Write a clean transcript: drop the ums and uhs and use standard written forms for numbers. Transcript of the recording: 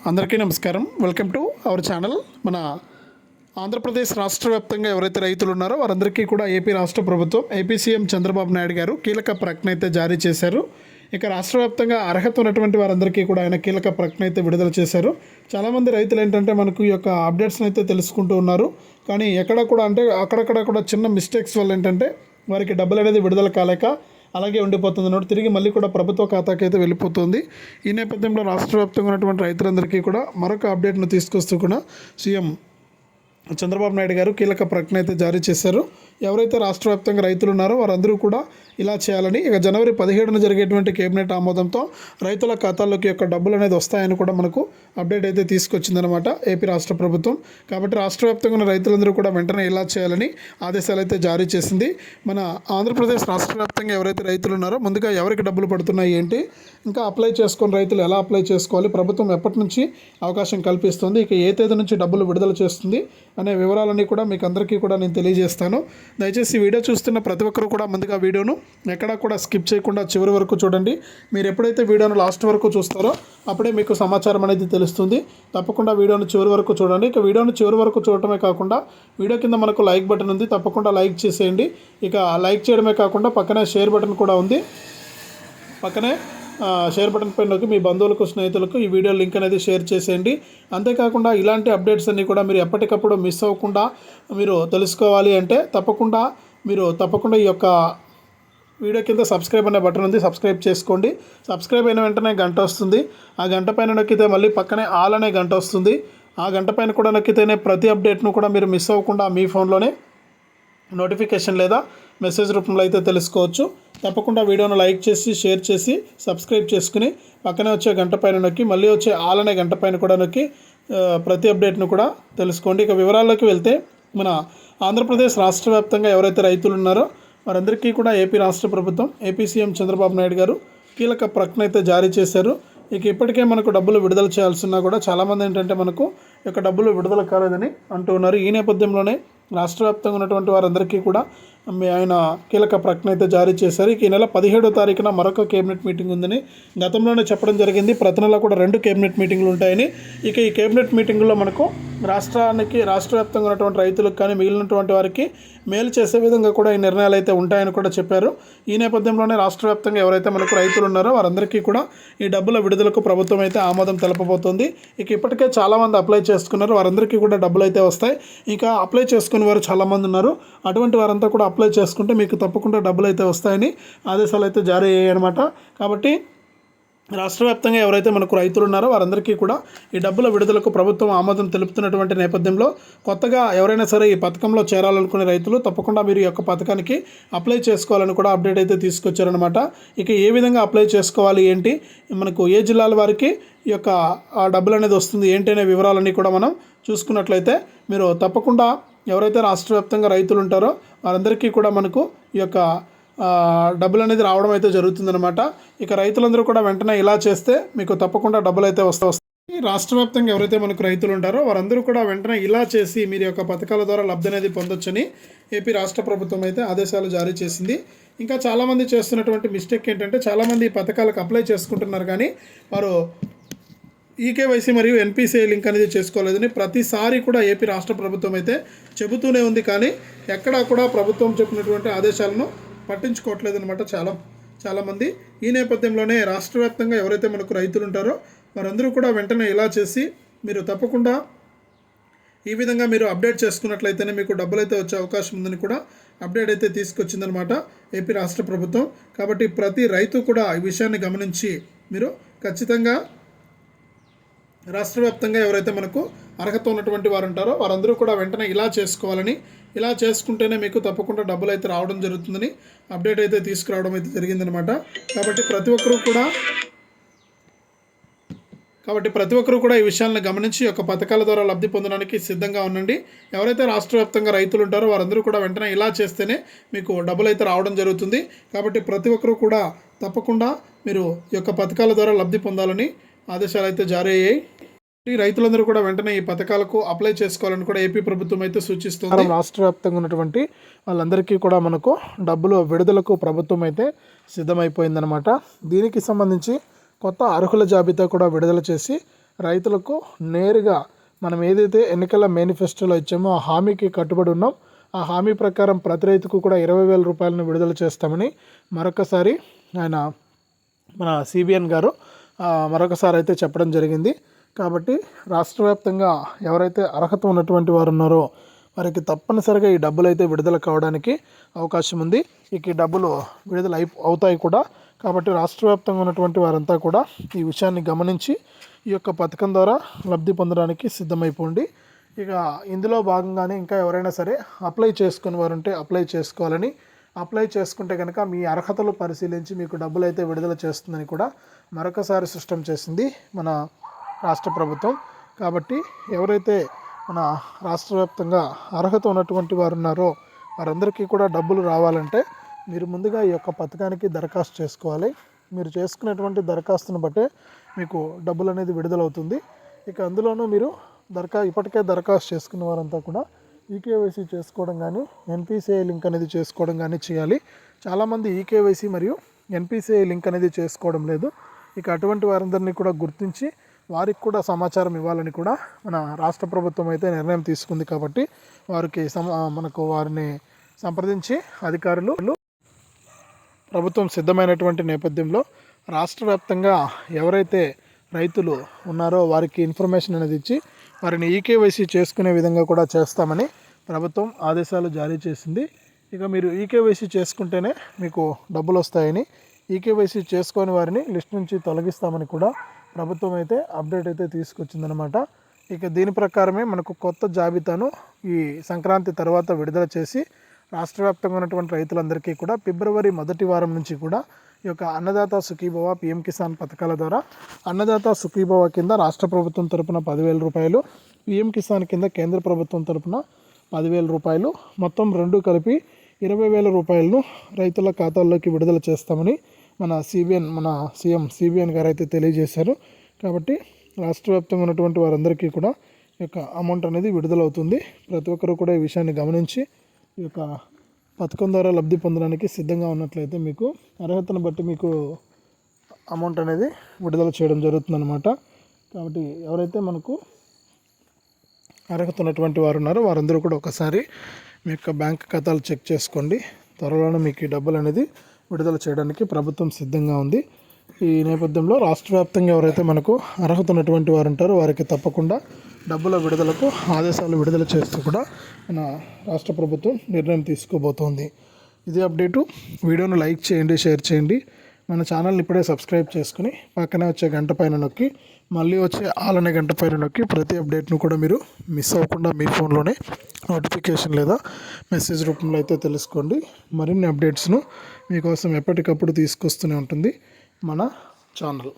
అందరికీ నమస్కారం. Welcome to our channel. మన ఆంధ్రప్రదేశ్ రాష్ట్ర వ్యాప్తంగా ఎవరైతే రైతులు ఉన్నారో వారందరికీ కూడా ఏపీ రాష్ట్ర ప్రభుత్వం ఏపీ సీఎం చంద్రబాబు నాయుడు గారు కీలక ప్రకటన అయితే జారీ చేశారు. ఇక రాష్ట్ర వ్యాప్తంగా అర్హత ఉన్నటువంటి వారందరికీ కూడా ఆయన కీలక ప్రకటన అయితే విడుదల చేశారు. చాలామంది రైతులు ఏంటంటే మనకు ఈ యొక్క అప్డేట్స్ని అయితే తెలుసుకుంటూ ఉన్నారు. కానీ ఎక్కడ కూడా అంటే అక్కడక్కడ కూడా చిన్న మిస్టేక్స్ వల్ల ఏంటంటే వారికి డబ్బులు అనేది విడుదల కాలేక అలాగే ఉండిపోతుంది అన్నట్టు తిరిగి మళ్ళీ కూడా ప్రభుత్వ ఖాతాకి అయితే వెళ్ళిపోతుంది. ఈ నేపథ్యంలో రాష్ట్ర వ్యాప్తంగా ఉన్నటువంటి రైతులందరికీ కూడా మరొక అప్డేట్ను తీసుకొస్తూ కూడా సీఎం చంద్రబాబు నాయుడు గారు కీలక ప్రకటన అయితే జారీ చేశారు. ఎవరైతే రాష్ట్ర వ్యాప్తంగా రైతులు ఉన్నారో వారందరూ కూడా ఇలా చేయాలని, ఇక జనవరి 17న జరిగేటువంటి కేబినెట్ ఆమోదంతో రైతుల ఖాతాల్లోకి యొక్క డబ్బులు అనేది వస్తాయని కూడా మనకు అప్డేట్ అయితే తీసుకొచ్చిందనమాట ఏపీ రాష్ట్ర ప్రభుత్వం. కాబట్టి రాష్ట్ర వ్యాప్తంగా ఉన్న రైతులందరూ కూడా వెంటనే ఇలా చేయాలని ఆదేశాలు అయితే జారీ చేసింది. మన ఆంధ్రప్రదేశ్ రాష్ట్ర వ్యాప్తంగా ఎవరైతే రైతులు ఉన్నారో ముందుగా ఎవరికి డబ్బులు పడుతున్నాయి ఏంటి, ఇంకా అప్లై చేసుకుని రైతులు ఎలా అప్లై చేసుకోవాలి, ప్రభుత్వం ఎప్పటి నుంచి అవకాశం కల్పిస్తుంది, ఇక ఏ తేదీ నుంచి డబ్బులు విడుదల చేస్తుంది అనే వివరాలన్నీ కూడా మీకు అందరికీ కూడా నేను తెలియజేస్తాను. దయచేసి వీడియో చూస్తున్న ప్రతి ఒక్కరు కూడా ముందుగా వీడియోను ఎక్కడా కూడా స్కిప్ చేయకుండా చివరి వరకు చూడండి. మీరు ఎప్పుడైతే వీడియోను లాస్ట్ వరకు చూస్తారో అప్పుడే మీకు సమాచారం అనేది తెలుస్తుంది. తప్పకుండా వీడియోను చివరి వరకు చూడండి. ఇక వీడియోను చివరి వరకు చూడటమే కాకుండా వీడియో కింద మనకు లైక్ బటన్ ఉంది, తప్పకుండా లైక్ చేసేయండి. ఇక లైక్ చేయడమే కాకుండా పక్కనే షేర్ బటన్ కూడా ఉంది. పక్కనే షేర్ బటన్ పైన నొక్కి మీ బంధువులకు స్నేహితులకు ఈ వీడియో లింక్ అనేది షేర్ చేసేయండి. అంతేకాకుండా ఇలాంటి అప్డేట్స్ అన్నీ కూడా మీరు ఎప్పటికప్పుడు మిస్ అవ్వకుండా మీరు తెలుసుకోవాలి అంటే తప్పకుండా ఈ యొక్క వీడియో కింద సబ్స్క్రైబ్ అనే బటన్ ఉంది, సబ్స్క్రైబ్ చేసుకోండి. సబ్స్క్రైబ్ అయిన వెంటనే గంట వస్తుంది. ఆ గంట పైన నొక్కితే మళ్ళీ పక్కనే ఆల్ అనే గంట వస్తుంది. ఆ గంట పైన కూడా నొక్కితేనే ప్రతి అప్డేట్ను కూడా మీరు మిస్ అవ్వకుండా మీ ఫోన్లోనే నోటిఫికేషన్ లేదా మెసేజ్ రూపంలో అయితే తెలుసుకోవచ్చు. తప్పకుండా వీడియోను లైక్ చేసి షేర్ చేసి సబ్స్క్రైబ్ చేసుకుని పక్కనే వచ్చే గంట పైన నొక్కి మళ్ళీ వచ్చే ఆల్ అనే గంట పైన కూడా నొక్కి ప్రతి అప్డేట్ను కూడా తెలుసుకోండి. ఇక వివరాల్లోకి వెళ్తే మన ఆంధ్రప్రదేశ్ రాష్ట్ర వ్యాప్తంగా ఎవరైతే రైతులు ఉన్నారో వారందరికీ కూడా ఏపీ రాష్ట్ర ప్రభుత్వం ఏపీ సీఎం చంద్రబాబు నాయుడు గారు కీలక ప్రకటన అయితే జారీ చేశారు. ఇక ఇప్పటికే మనకు డబ్బులు విడుదల చేయాల్సిన కూడా చాలామంది ఏంటంటే మనకు ఇక డబ్బులు విడుదల కాలేదని అంటూ ఉన్నారు. ఈ నేపథ్యంలోనే రాష్ట్ర వ్యాప్తంగా ఉన్నటువంటి వారందరికీ కూడా ఆయన కీలక ప్రకటన అయితే జారీ చేశారు. ఈ నెల 17వ తారీఖున మరొక కేబినెట్ మీటింగ్ ఉందని గతంలోనే చెప్పడం జరిగింది. ప్రతి నెల కూడా 2 కేబినెట్ మీటింగ్లు ఉంటాయని. ఇక ఈ కేబినెట్ మీటింగుల్లో మనకు రాష్ట్ర వ్యాప్తంగా ఉన్నటువంటి రైతులకు కానీ మిగిలినటువంటి వారికి మేలు చేసే విధంగా కూడా ఈ నిర్ణయాలు అయితే ఉంటాయని కూడా చెప్పారు. ఈ నేపథ్యంలోనే రాష్ట్ర వ్యాప్తంగా ఎవరైతే మనకు రైతులు ఉన్నారో వారందరికీ కూడా ఈ డబ్బుల విడుదలకు ప్రభుత్వం అయితే ఆమోదం తెలపబోతోంది. ఇక ఇప్పటికే చాలామంది అప్లై చేసుకున్నారు, వారందరికీ కూడా డబ్బులు అయితే వస్తాయి. ఇంకా అప్లై చేసుకునే వారు చాలామంది ఉన్నారు. అటువంటి వారంతా కూడా అప్లై చేసుకుంటే మీకు తప్పకుండా డబ్బులు అయితే వస్తాయని ఆదేశాలు అయితే జారీ అయ్యాయి అనమాట. కాబట్టి రాష్ట్ర వ్యాప్తంగా ఎవరైతే మనకు రైతులు ఉన్నారో వారందరికీ కూడా ఈ డబ్బుల విడుదలకు ప్రభుత్వం ఆమోదం తెలుపుతున్నటువంటి నేపథ్యంలో కొత్తగా ఎవరైనా సరే ఈ పథకంలో చేరాలనుకునే రైతులు తప్పకుండా మీరు ఈ యొక్క పథకానికి అప్లై చేసుకోవాలని కూడా అప్డేట్ అయితే తీసుకొచ్చారనమాట. ఇక ఏ విధంగా అప్లై చేసుకోవాలి ఏంటి, మనకు ఏ జిల్లాల వారికి ఈ యొక్క డబ్బులు అనేది వస్తుంది ఏంటి అనే వివరాలన్నీ కూడా మనం చూసుకున్నట్లయితే మీరు తప్పకుండా ఎవరైతే రాష్ట్ర వ్యాప్తంగా రైతులు ఉంటారో వారందరికీ కూడా మనకు ఈ యొక్క డబ్బులు అనేది రావడం అయితే జరుగుతుందన్నమాట. ఇక రైతులందరూ కూడా వెంటనే ఇలా చేస్తే మీకు తప్పకుండా డబ్బులు అయితే వస్తాయి. రాష్ట్ర వ్యాప్తంగా ఎవరైతే మనకు రైతులు ఉంటారో వారందరూ కూడా వెంటనే ఇలా చేసి మీరు యొక్క పథకాల ద్వారా లబ్ధి అనేది పొందొచ్చని ఏపీ రాష్ట్ర ప్రభుత్వం అయితే ఆదేశాలు జారీ చేసింది. ఇంకా చాలామంది చేస్తున్నటువంటి మిస్టేక్ ఏంటంటే చాలామంది ఈ పథకాలకు అప్లై చేసుకుంటున్నారు కానీ వారు ఈకేవైసీ మరియు ఎన్పిసిఐ లింక్ అనేది చేసుకోలేదని ప్రతిసారి కూడా ఏపీ రాష్ట్ర ప్రభుత్వం అయితే చెబుతూనే ఉంది. కానీ ఎక్కడా కూడా ప్రభుత్వం చెప్పినటువంటి ఆదేశాలను పట్టించుకోవట్లేదు అనమాట చాలామంది. ఈ నేపథ్యంలోనే రాష్ట్ర వ్యాప్తంగా ఎవరైతే మనకు రైతులు ఉంటారో వారందరూ కూడా వెంటనే ఇలా చేసి మీరు తప్పకుండా ఈ విధంగా మీరు అప్డేట్ చేసుకున్నట్లయితేనే మీకు డబ్బులు అయితే వచ్చే అవకాశం ఉందని కూడా అప్డేట్ అయితే తీసుకొచ్చిందనమాట ఏపీ రాష్ట్ర ప్రభుత్వం. కాబట్టి ప్రతి రైతు కూడా ఈ విషయాన్ని గమనించి మీరు ఖచ్చితంగా రాష్ట్ర వ్యాప్తంగా ఎవరైతే మనకు అర్హత ఉన్నటువంటి వారు ఉంటారో వారందరూ కూడా వెంటనే ఇలా చేసుకోవాలని, ఇలా చేసుకుంటేనే మీకు తప్పకుండా డబ్బులు అయితే రావడం జరుగుతుందని అప్డేట్ అయితే తీసుకురావడం అయితే జరిగిందనమాట. కాబట్టి ప్రతి ఒక్కరూ కూడా ఈ విషయాలను గమనించి యొక్క పథకాల ద్వారా లబ్ధి పొందడానికి సిద్ధంగా ఉండండి. ఎవరైతే రాష్ట్ర వ్యాప్తంగా రైతులు ఉంటారో వారందరూ కూడా వెంటనే ఇలా చేస్తేనే మీకు డబ్బులు అయితే రావడం జరుగుతుంది. కాబట్టి ప్రతి ఒక్కరూ కూడా తప్పకుండా మీరు ఈ యొక్క పథకాల ద్వారా లబ్ధి పొందాలని ఆదేశాలు అయితే జారీ అయ్యాయి. రైతులందరూ కూడా వెంటనే ఈ పథకాలకు అప్లై చేసుకోవాలని కూడా ఏపీ ప్రభుత్వం అయితే సూచిస్తుంది. రాష్ట్ర వ్యాప్తంగా ఉన్నటువంటి వాళ్ళందరికీ కూడా మనకు డబ్బులు విడుదలకు ప్రభుత్వం అయితే సిద్ధమైపోయిందనమాట. దీనికి సంబంధించి కొత్త అర్హుల జాబితా కూడా విడుదల చేసి రైతులకు నేరుగా మనం ఏదైతే ఎన్నికల మేనిఫెస్టోలో ఇచ్చామో ఆ హామీకి కట్టుబడి ఉన్నాం. ఆ హామీ ప్రకారం ప్రతి రైతుకు కూడా 20,000 రూపాయలను విడుదల చేస్తామని మరొకసారి ఆయన మన సిబిఎన్ గారు మరొకసారి అయితే చెప్పడం జరిగింది. కాబట్టి రాష్ట్ర వ్యాప్తంగా ఎవరైతే అర్హత ఉన్నటువంటి వారు ఉన్నారో వారికి తప్పనిసరిగా ఈ డబ్బులు అయితే విడుదల కావడానికి అవకాశం ఉంది. ఈ డబ్బులు విడుదల అవుతాయి కూడా. కాబట్టి రాష్ట్ర వ్యాప్తంగా ఉన్నటువంటి వారంతా కూడా ఈ విషయాన్ని గమనించి ఈ యొక్క పథకం ద్వారా లబ్ధి పొందడానికి సిద్ధమైపోండి. ఇక ఇందులో భాగంగానే ఇంకా ఎవరైనా సరే అప్లై చేసుకుని వారు ఉంటే అప్లై చేసుకోవాలని, అప్లై చేసుకుంటే కనుక మీ అర్హతలు పరిశీలించి మీకు డబ్బులు అయితే విడుదల చేస్తుందని కూడా మరొకసారి స్పష్టం చేసింది మన రాష్ట్ర ప్రభుత్వం. కాబట్టి ఎవరైతే మన రాష్ట్ర వ్యాప్తంగా అర్హత ఉన్నటువంటి వారు ఉన్నారో వారందరికీ కూడా డబ్బులు రావాలంటే మీరు ముందుగా ఈ యొక్క పథకానికి దరఖాస్తు చేసుకోవాలి. మీరు చేసుకునేటువంటి దరఖాస్తును బట్టే మీకు డబ్బులు అనేది విడుదలవుతుంది. ఇక అందులోనూ మీరు ఇప్పటికే దరఖాస్తు చేసుకున్న వారంతా కూడా ఈకేవైసీ చేసుకోవడం కానీ ఎన్పిసిఐ లింక్ అనేది చేసుకోవడం కానీ చేయాలి. చాలామంది ఈకేవైసీ మరియు ఎన్పిసిఐ లింక్ అనేది చేసుకోవడం లేదు. ఇక అటువంటి వారందరినీ కూడా గుర్తించి వారికి కూడా సమాచారం ఇవ్వాలని కూడా మన రాష్ట్ర ప్రభుత్వం అయితే నిర్ణయం తీసుకుంది. కాబట్టి వారికి వారిని సంప్రదించి అధికారులు ప్రభుత్వం సిద్ధమైనటువంటి నేపథ్యంలో రాష్ట్ర వ్యాప్తంగా ఎవరైతే రైతులు ఉన్నారో వారికి ఇన్ఫర్మేషన్ అనేది ఇచ్చి వారిని ఈకేవైసీ చేసుకునే విధంగా కూడా చేస్తామని ప్రభుత్వం ఆదేశాలు జారీ చేసింది. ఇక మీరు ఈకేవైసీ చేసుకుంటేనే మీకు డబ్బులు వస్తాయని, ఈకేవైసీ చేసుకొని వారిని లిస్ట్ నుంచి తొలగిస్తామని కూడా ప్రభుత్వం అయితే అప్డేట్ అయితే తీసుకొచ్చిందనమాట. ఇక దీని ప్రకారమే మనకు కొత్త జాబితాను ఈ సంక్రాంతి తర్వాత విడుదల చేసి రాష్ట్ర వ్యాప్తంగా ఉన్నటువంటి రైతులందరికీ కూడా ఫిబ్రవరి మొదటి వారం నుంచి కూడా ఈ యొక్క అన్నదాత సుఖీభవ పిఎం కిసాన్ పథకాల ద్వారా అన్నదాత సుఖీభవ కింద రాష్ట్ర ప్రభుత్వం తరపున 10,000 రూపాయలు, పిఎం కిసాన్ కింద కేంద్ర ప్రభుత్వం తరపున 10,000 రూపాయలు, మొత్తం రెండు కలిపి 20,000 రూపాయలను రైతుల ఖాతాల్లోకి విడుదల చేస్తామని మన సీఎం సిబిఎన్ గారు అయితే తెలియజేశారు. కాబట్టి రాష్ట్ర వ్యాప్తంగా ఉన్నటువంటి వారందరికీ కూడా ఈ యొక్క అమౌంట్ అనేది విడుదలవుతుంది. ప్రతి ఒక్కరూ కూడా ఈ విషయాన్ని గమనించి ఈ యొక్క పథకం ద్వారా లబ్ధి పొందడానికి సిద్ధంగా ఉన్నట్లయితే మీకు అర్హతను బట్టి మీకు అమౌంట్ అనేది విడుదల చేయడం జరుగుతుందన్నమాట. కాబట్టి ఎవరైతే మనకు అర్హత ఉన్నటువంటి వారు ఉన్నారో వారందరూ కూడా ఒకసారి మీ యొక్క బ్యాంక్ ఖాతాలు చెక్ చేసుకోండి. త్వరలోనే మీకు ఈ డబ్బులు అనేది విడుదల చేయడానికి ప్రభుత్వం సిద్ధంగా ఉంది. ఈ నేపథ్యంలో రాష్ట్ర వ్యాప్తంగా ఎవరైతే మనకు అర్హత ఉన్నటువంటి వారు ఉంటారో వారికి తప్పకుండా డబ్బుల విడుదలకు ఆదేశాలు విడుదల చేస్తూ కూడా మన రాష్ట్ర ప్రభుత్వం నిర్ణయం తీసుకోబోతోంది. ఇది అప్డేటు. వీడియోను లైక్ చేయండి, షేర్ చేయండి. మన ఛానల్ని ఇప్పుడే సబ్స్క్రైబ్ చేసుకుని పక్కనే వచ్చే గంట పైన నొక్కి మళ్ళీ వచ్చే ఆల్ అనే గంట పైన నొక్కి ప్రతి అప్డేట్ను కూడా మీరు మిస్ అవ్వకుండా మీ ఫోన్లోనే నోటిఫికేషన్ లేదా మెసేజ్ రూపంలో అయితే తెలుసుకోండి. మరిన్ని అప్డేట్స్ను మీకోసం ఎప్పటికప్పుడు తీసుకొస్తూనే ఉంటుంది మన ఛానల్.